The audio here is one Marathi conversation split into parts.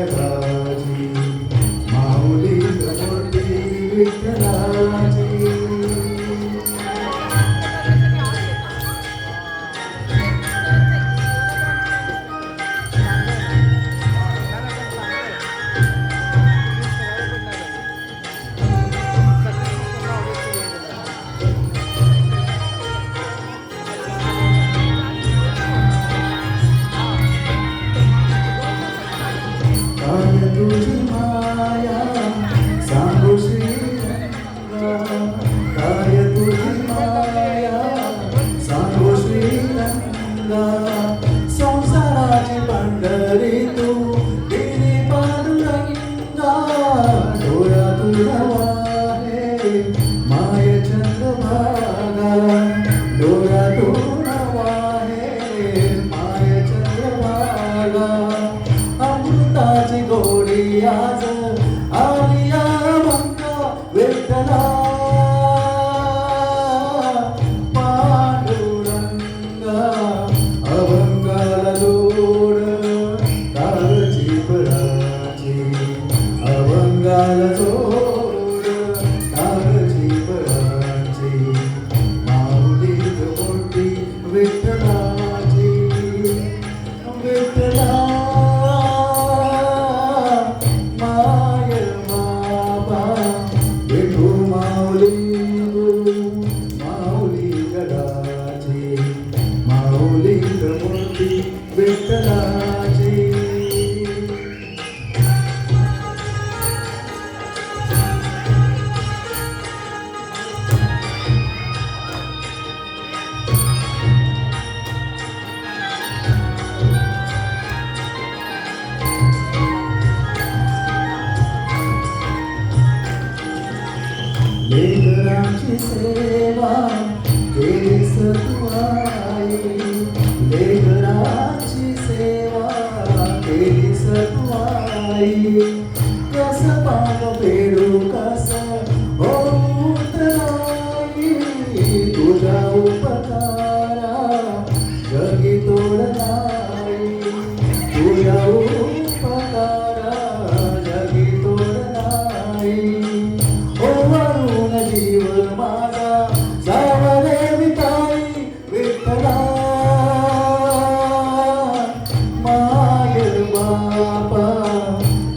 जगाची माऊली मूर्ती विठ्ठलाची. काय तुझी माया सांगू श्रीरंगा, काय तुझी माया सांगू श्रीरंगा. संसाराची पंढरी तू दिली पांडुरंगा, डोळ्यातून वाहे माय चंद्रभागा, डोळ्यातून वाहे माय चंद्रभागा. अमृताची गोडी आज आली अभंगा विठ्ठला पांडुरंगा. अभंगाला जोड काळजी पराची, अभंगाला जोड काळजी पराची. माऊलीत मोठी विठ्ठलाची, विठ्ठला माऊली मूर्ती विठ्ठलाची. लेकरांची सेवा केली सतुआई, लेकरांची सेवा केली सतुआई. कस पाग फेडू कस होऊ उतराई, तुझा उपकारा जगी तोड नाही, तुझा उपकारा जगी तोड नाही. वरून जीव माझा जावरे विटाई विठ्ठला. माय बापा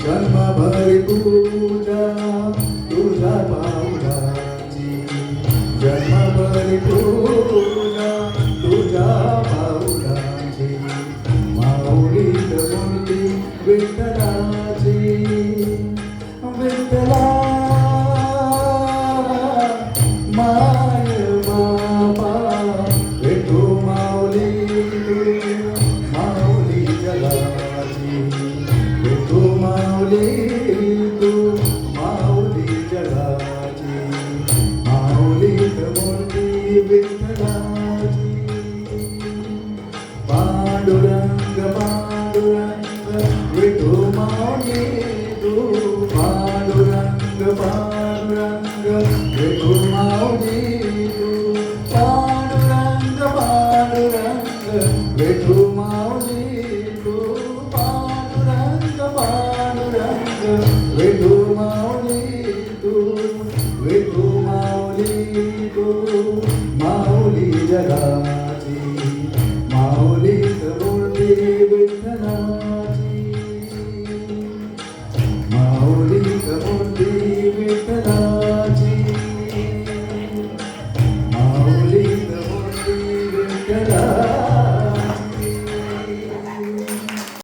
जन्मभरी पूजा तुझ्या पाऊलाची, जन्मभरी पूजा तुझ्या पाऊलाची. माऊलीत मूर्ती विठ्ठलाची, विठ्ठला माय बापा विठू माऊली, माऊली जगाची. विठू माऊली तू माऊली जगाची, माऊलीत मूर्ती विठ्ठलाची. पांडुरंग पांडुरंग विठू माऊली.